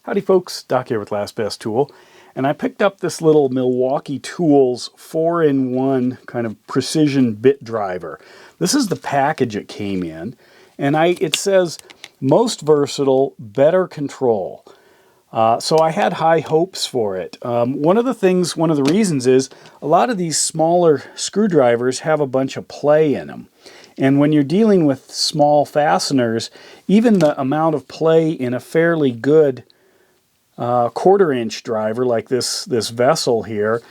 Howdy folks, Doc here with Last Best Tool, and I picked up this little Milwaukee Tools 4-in-1 kind of precision bit driver. This is the package it came in, and it says most versatile, better control. So I had high hopes for it. One of the reasons is a lot of these smaller screwdrivers have a bunch of play in them. And when you're dealing with small fasteners, even the amount of play in a fairly good quarter-inch driver like this vessel here,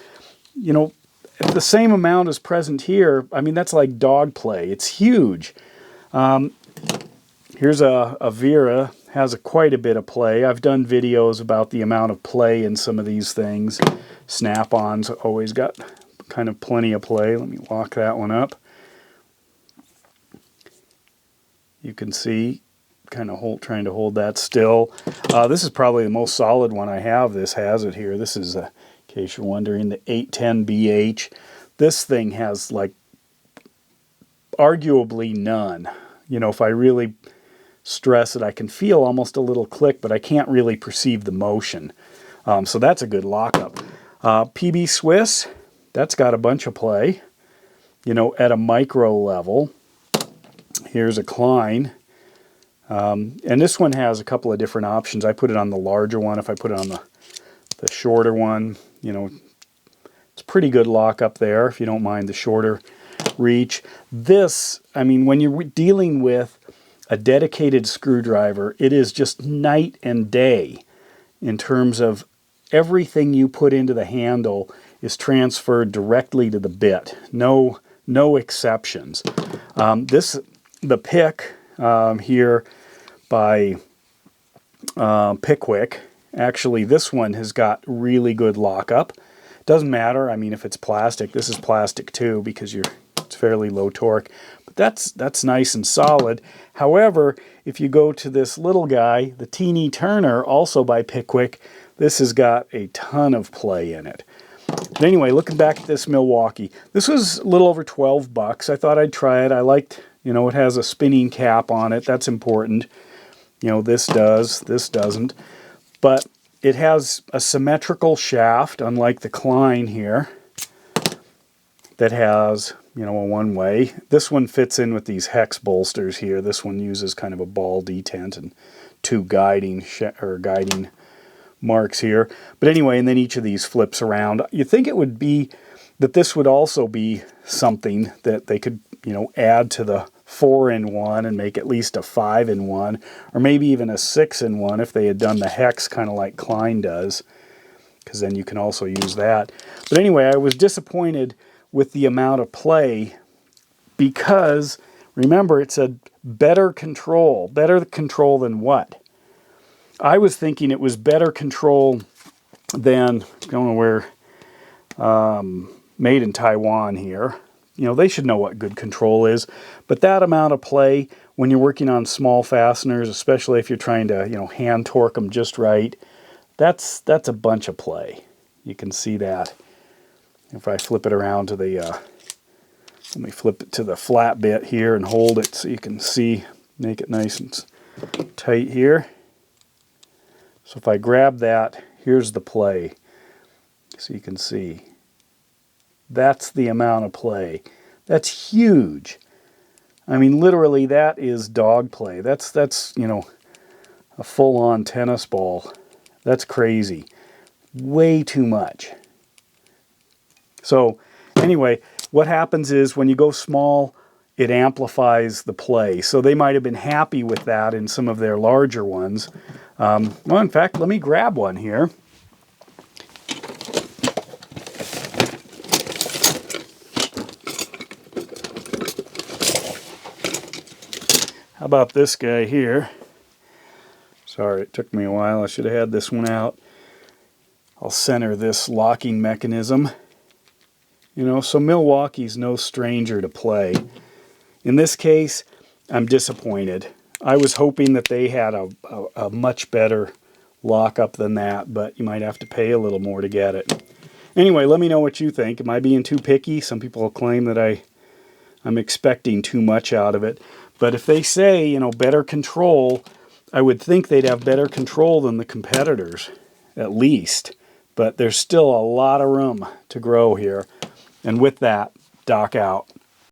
you know, if the same amount is present here, I mean, that's like dog play. It's huge. Here's a Vera, has quite a bit of play. I've done videos about the amount of play in some of these things. Snap-ons always got kind of plenty of play. Let me lock that one up. You can see, kind of trying to hold that still. This is probably the most solid one I have. This has it here. This is, in case you're wondering, the 810BH. This thing has, like, arguably none. You know, if I really stress it, I can feel almost a little click, but I can't really perceive the motion. So that's a good lockup. PB Swiss, that's got a bunch of play, you know, at a micro level. Here's a Klein. And this one has a couple of different options. I put it on the larger one. If I put it on the shorter one, you know, it's pretty good lock up there if you don't mind the shorter reach. This, I mean, when you're dealing with a dedicated screwdriver, it is just night and day in terms of everything you put into the handle is transferred directly to the bit. No exceptions. The pick here by Pickwick, actually this one has got really good lockup. Doesn't matter, I mean, if it's plastic, this is plastic too because it's fairly low torque. But that's nice and solid. However, if you go to this little guy, the Teeny Turner, also by Pickwick, this has got a ton of play in it. But anyway, looking back at this Milwaukee, this was a little over 12 bucks. I thought I'd try it. I liked, you know, it has a spinning cap on it. That's important. You know, this does, this doesn't. But it has a symmetrical shaft, unlike the Klein here, that has, you know, a one-way. This one fits in with these hex bolsters here. This one uses kind of a ball detent and two guiding marks here. But anyway, and then each of these flips around. You'd think it would be that this would also be something that they could, you know, add to the 4-in-1 and make at least a 5-in-1, or maybe even a 6-in-1 if they had done the hex kind of like Klein does, because then you can also use that. But anyway, I was disappointed with the amount of play because, remember, it said better control. Better control than what? I was thinking it was better control than, I don't know where, made in Taiwan here. You know, they should know what good control is. But that amount of play when you're working on small fasteners, especially if you're trying to, you know, hand torque them just right, that's a bunch of play. You can see that. If I flip it around to the, let me flip it to the flat bit here and hold it so you can see, make it nice and tight here. So if I grab that, here's the play. So you can see. That's the amount of play. That's huge. I mean, literally, that is dog play. That's you know, a full-on tennis ball. That's crazy. Way too much. So, anyway, what happens is when you go small, it amplifies the play. So they might have been happy with that in some of their larger ones. Well, in fact, let me grab one here. How about this guy here? Sorry, it took me a while. I should have had this one out. I'll center this locking mechanism. You know, so Milwaukee's no stranger to play. In this case, I'm disappointed. I was hoping that they had a much better lockup than that, but you might have to pay a little more to get it. Anyway, let me know what you think. Am I being too picky? Some people claim that I'm expecting too much out of it. But if they say, you know, better control, I would think they'd have better control than the competitors, at least. But there's still a lot of room to grow here. And with that, dock out.